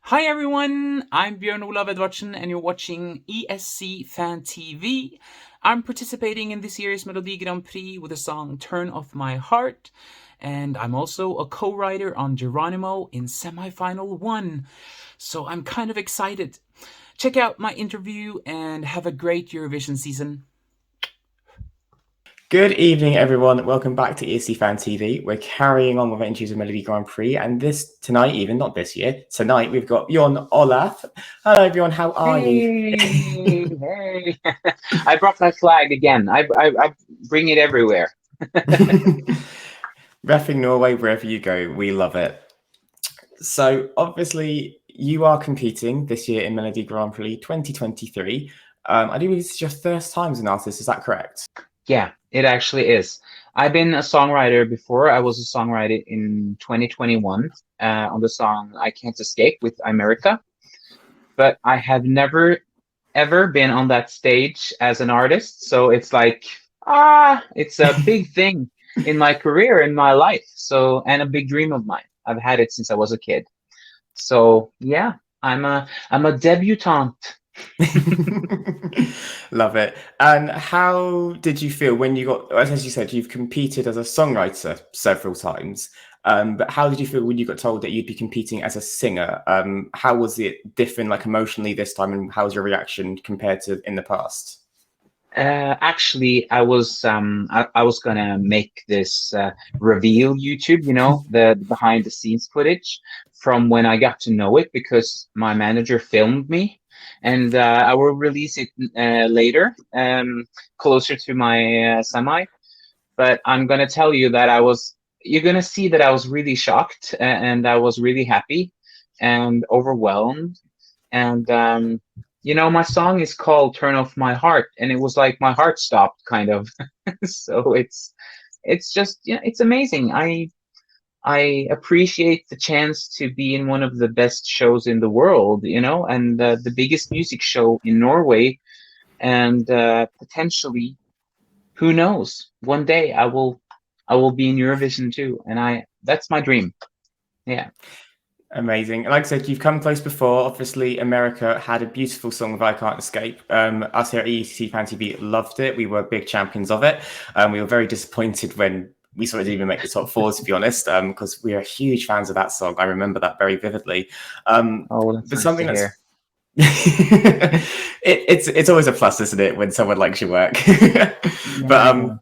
Hi everyone, I'm Bjørn Olav and you're watching ESC Fan TV. I'm participating in this year's Melodi Grand Prix with the song Turn Off My Heart, and I'm also a co-writer on Geronimo in semi-final 1, so I'm kind of excited. Check out my interview and have a great Eurovision season. Good evening, everyone. Welcome back to ESC Fan TV. We're carrying on with our interviews of Melodi Grand Prix, and tonight we've got Bjørn Olav. Hello, Bjørn. How are you? Hey. I brought my flag again. I bring it everywhere. Repping Norway wherever you go. We love it. So, obviously, you are competing this year in Melodi Grand Prix 2023. I do believe this is your first time as an artist. Is that correct? Yeah, it actually is. I've been a songwriter before. I was a songwriter in 2021 on the song I Can't Escape with America. But I have never, ever been on that stage as an artist. So it's like, it's a big thing in my career, in my life. So, and a big dream of mine. I've had it since I was a kid. So yeah, I'm a debutante. Love it. And how did you feel when you got, as you said, you've competed as a songwriter several times, but how did you feel when you got told that you'd be competing as a singer? How was it different, like emotionally this time, and how was your reaction compared to in the past? Actually, I was gonna make this reveal YouTube, the behind the scenes footage from when I got to know it, because my manager filmed me, and I will release it later, closer to my semi. But I'm gonna tell you that you're gonna see that I was really shocked, and I was really happy and overwhelmed, and my song is called Turn Off My Heart, and it was like my heart stopped, kind of. So it's just, it's amazing. I appreciate the chance to be in one of the best shows in the world, and the biggest music show in Norway, and potentially, who knows, one day I will be in Eurovision too, and that's my dream. Yeah. Amazing. Like I said, you've come close before. Obviously, America had a beautiful song of I Can't Escape. Us here at ESC Fan TV loved it. We were big champions of it. We were very disappointed when we sort of didn't even make the top 4, to be honest, because we are huge fans of that song. I remember that very vividly. That's nice something to hear. It's always a plus, isn't it, when someone likes your work? But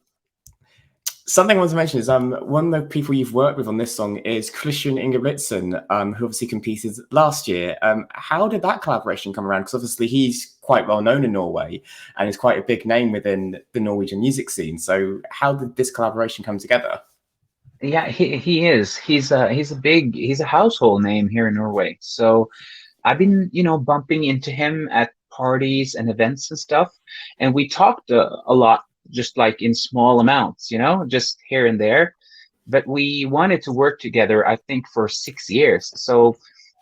something I want to mention is one of the people you've worked with on this song is Christian Ingerbitson, who obviously competed last year. How did that collaboration come around? Because obviously he's quite well known in Norway and is quite a big name within the Norwegian music scene. So how did this collaboration come together? Yeah, he is. He's a household name here in Norway. So I've been, bumping into him at parties and events and stuff, and we talked a lot, just like in small amounts, just here and there. But we wanted to work together, I think, for 6 years. So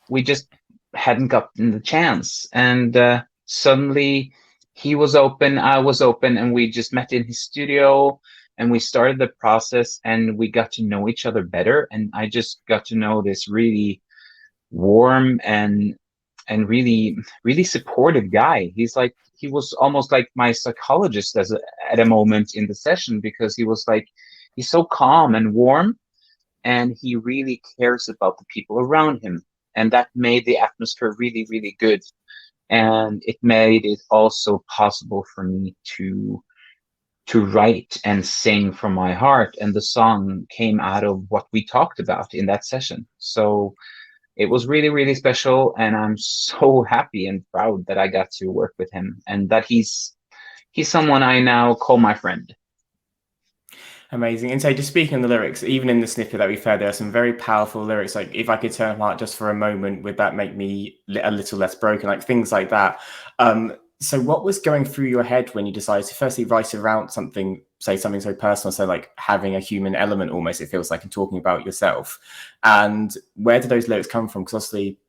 we just hadn't gotten the chance. And suddenly he was open, I was open, and we just met in his studio, and we started the process, and we got to know each other better. And I just got to know this really warm and really, really supportive guy. He was almost like my psychologist at a moment in the session, because he's so calm and warm, and he really cares about the people around him, and that made the atmosphere really, really good. And it made it also possible for me to write and sing from my heart, and the song came out of what we talked about in that session. So it was really, really special, and I'm so happy and proud that I got to work with him, and that he's someone I now call my friend. Amazing. And so just speaking on the lyrics, even in the snippet that we've heard, there are some very powerful lyrics, like if I could turn my heart just for a moment, would that make me a little less broken? Like things like that. So what was going through your head when you decided to firstly write around something, say something so personal, so like having a human element almost, it feels like, and talking about yourself? And where did those lyrics come from? Because obviously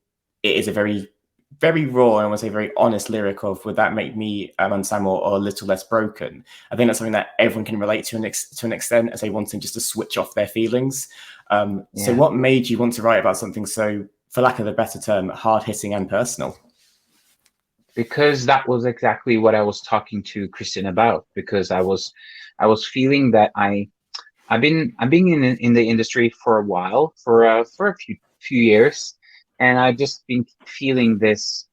it is a very, very raw, and I want to say very honest lyric of, would that make me understand or a little less broken? I think that's something that everyone can relate to an extent, as they wanting just to switch off their feelings. So what made you want to write about something so for lack of a better term, hard-hitting and personal? Because that was exactly what I was talking to Christian about. Because I was feeling that I've been in the industry for a while, for a few years, and I've just been feeling this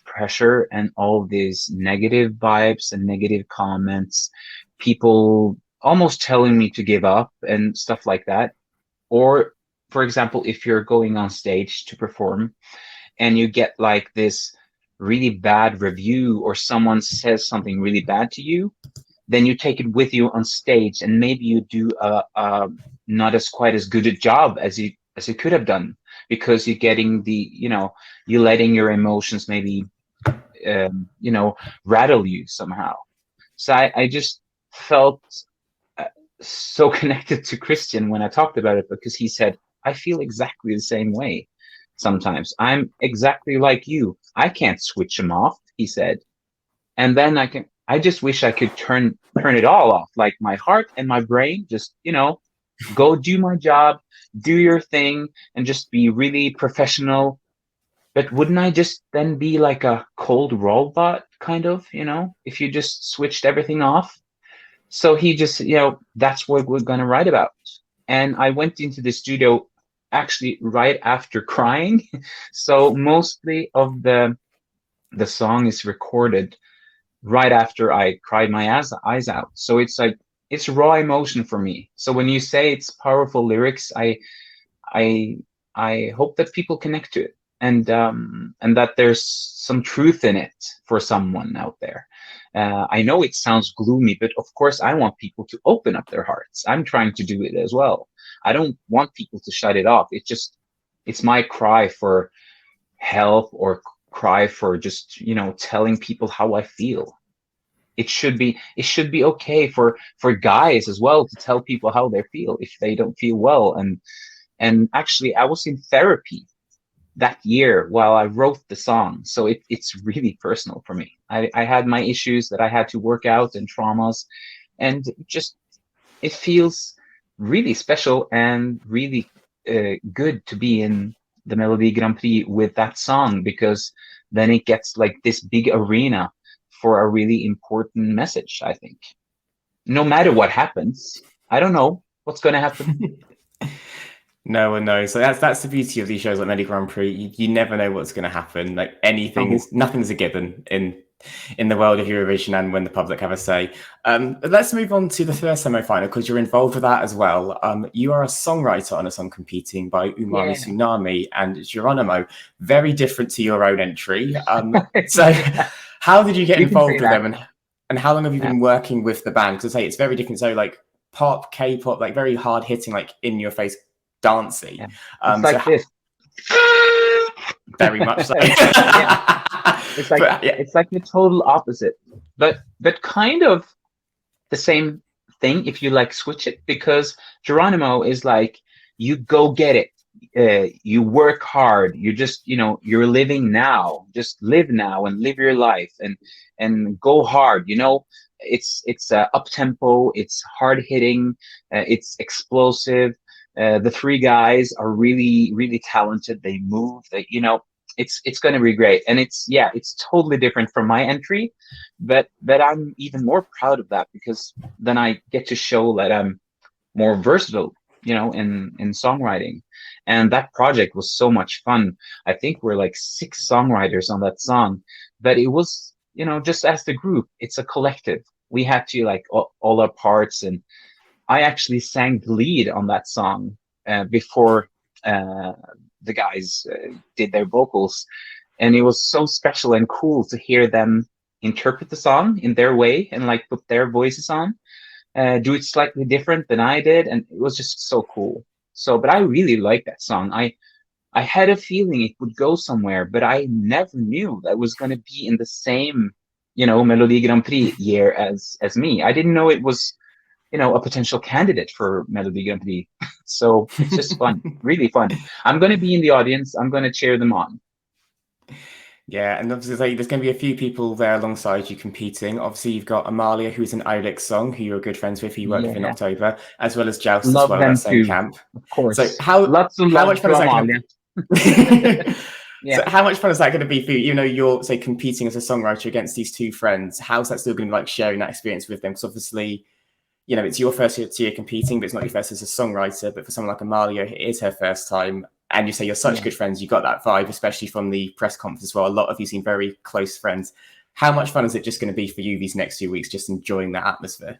pressure and all these negative vibes and negative comments, people almost telling me to give up and stuff like that. Or, for example, if you're going on stage to perform and you get like this really bad review, or someone says something really bad to you, then you take it with you on stage, and maybe you do a not as quite as good a job as you could have done, because you're getting you're letting your emotions maybe rattle you somehow. So I just felt so connected to Christian when I talked about it, because he said, I feel exactly the same way. Sometimes I'm exactly like you. I can't switch them off, he said. And then I just wish I could turn it all off, like my heart and my brain, just, go do my job, do your thing, and just be really professional. But wouldn't I just then be like a cold robot, kind of, if you just switched everything off? So he just, that's what we're going to write about. And I went into the studio actually right after crying. So mostly of the song is recorded right after I cried my eyes out. So it's like, it's raw emotion for me. So when you say it's powerful lyrics, I hope that people connect to it, and that there's some truth in it for someone out there. I know it sounds gloomy, but of course I want people to open up their hearts. I'm trying to do it as well. I don't want people to shut it off. It's my cry for help, or cry for just, telling people how I feel. It should be okay for guys as well to tell people how they feel if they don't feel well. And actually, I was in therapy that year while I wrote the song, so it's really personal for me. I had my issues that I had to work out, and traumas, and just it feels really special and really good to be in the Melodi Grand Prix with that song, because then it gets like this big arena for a really important message, I think. No matter what happens, I don't know what's going to happen. No one knows. So that's the beauty of these shows like Melodi Grand Prix. You never know what's going to happen. Like nothing's a given in the world of Eurovision, and when the public have a say. But let's move on to the third semi-final, because you're involved with that as well. You are a songwriter on a song competing by Umami Tsunami and Geronimo. Very different to your own entry. So how did you get involved with them, and how long have you been working with the band? Because I say it's very different. So like pop, K-pop, like very hard hitting, like in your face dancing. Yeah. It's like this. Very much so. It's like it's like the total opposite, but kind of the same thing if you like switch it, because Geronimo is like, you go get it, you work hard, you just you're living now, just live now and live your life and go hard. It's up tempo, it's hard hitting, it's explosive. The three guys are really, really talented. They move. It's going to be great, and it's totally different from my entry, but I'm even more proud of that, because then I get to show that I'm more versatile, in songwriting. And that project was so much fun. I think we're like 6 songwriters on that song, but it was, just as the group, it's a collective. We had to like all our parts, and I actually sang the lead on that song before the guys did their vocals, and it was so special and cool to hear them interpret the song in their way and like put their voices on, do it slightly different than I did, and it was just so cool. But I really like that song. I had a feeling it would go somewhere, but I never knew that it was going to be in the same Melodi Grand Prix year as me. I didn't know it was a potential candidate for Melodi Grand Prix. So it's just fun, really fun. I'm going to be in the audience. I'm going to cheer them on. Yeah, and obviously there's going to be a few people there alongside you competing. Obviously, you've got Amalia, who's an Alex song, who you're good friends with, who you worked with in October, as well as Joust as well, that same camp. Of course. So how much fun is that? Yeah. So how much fun is that going to be for you? You know, you're, say, competing as a songwriter against these two friends. How's that still going to be like sharing that experience with them? Because obviously, you know, it's your first year competing, but it's not your first as a songwriter. But for someone like Amalia, it is her first time. And you say you're such good friends. You got that vibe, especially from the press conference as well. A lot of you seem very close friends. How much fun is it just going to be for you these next 2 weeks, just enjoying that atmosphere?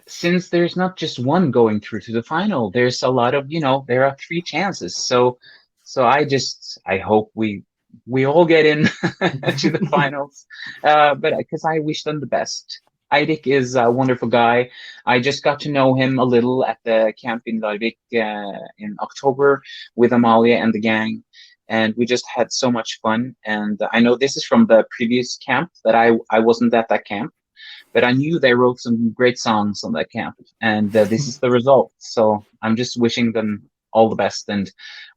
Since there's not just one going through to the final, there's a lot of, there are 3 chances. So I hope we all get in to the finals. But because I wish them the best. Eirik is a wonderful guy. I just got to know him a little at the camp in Larvik in October with Amalia and the gang. And we just had so much fun. And I know this is from the previous camp that I wasn't at that camp. But I knew they wrote some great songs on that camp, and this is the result. So I'm just wishing them all the best. And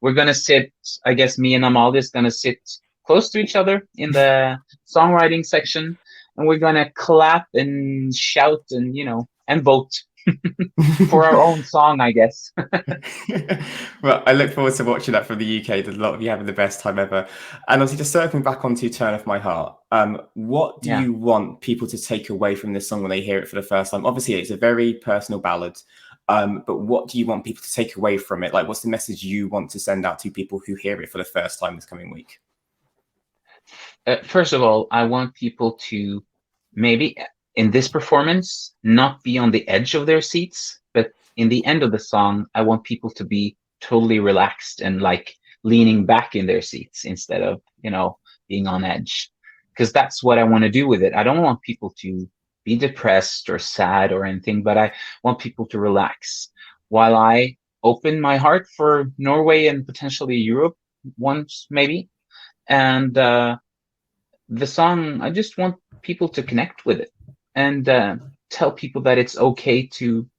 we're going to sit, I guess me and Amalia is going to sit close to each other in the songwriting section, and we're going to clap and shout and, and vote for our own song, I guess. Well, I look forward to watching that from the UK. There's a lot of you having the best time ever. And obviously, just circling back onto Turn Off My Heart, what do you want people to take away from this song when they hear it for the first time? Obviously, it's a very personal ballad, but what do you want people to take away from it? Like, what's the message you want to send out to people who hear it for the first time this coming week? First of all, I want people to maybe in this performance not be on the edge of their seats, but in the end of the song, I want people to be totally relaxed and like leaning back in their seats instead of, being on edge. Because that's what I want to do with it. I don't want people to be depressed or sad or anything, but I want people to relax while I open my heart for Norway and potentially Europe once, maybe. And the song, I just want people to connect with it and tell people that it's okay to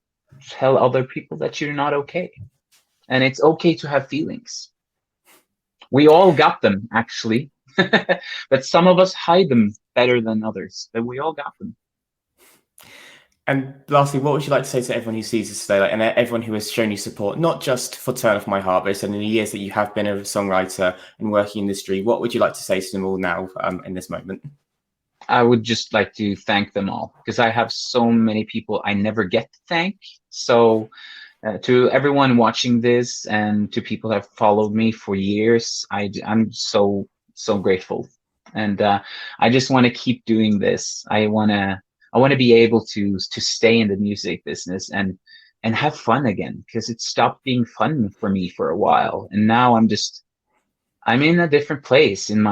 tell other people that you're not okay. And it's okay to have feelings. We all got them, actually. But some of us hide them better than others. But we all got them. And lastly, what would you like to say to everyone who sees this today, and everyone who has shown you support, not just for Turn Off My Heart, but in the years that you have been a songwriter and working in the industry? What would you like to say to them all now in this moment? I would just like to thank them all, because I have so many people I never get to thank. So to everyone watching this and to people that have followed me for years, I'm so grateful. And I just want to keep doing this. I want to be able to stay in the music business and have fun again, because it stopped being fun for me for a while. And now I'm in a different place in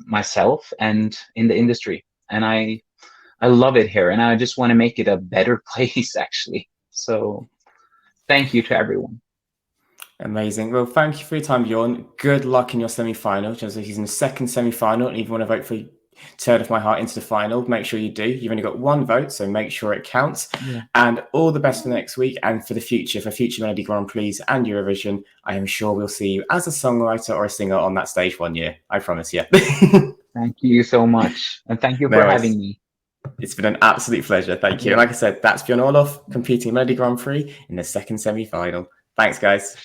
myself and in the industry. And I love it here. And I just want to make it a better place, actually. So thank you to everyone. Amazing. Well, thank you for your time, Bjorn. Good luck in your semi-final. He's in the second semi-final, and if you want to vote for Turn Off My Heart into the final, make sure you do. You've only got one vote, so make sure it counts. Yeah. And all the best for next week and for the future, for future Melodi Grand Prix and Eurovision. I am sure we'll see you as a songwriter or a singer on that stage one year. I promise you. Thank you so much. And thank you for having me. It's been an absolute pleasure. Thank you. And like I said, that's Bjørn Olav competing in Melodi Grand Prix in the second semi-final. Thanks, guys.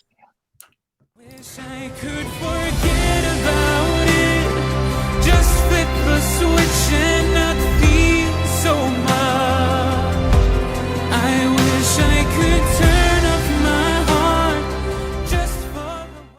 Wish I could forget about it. Just flip the switch and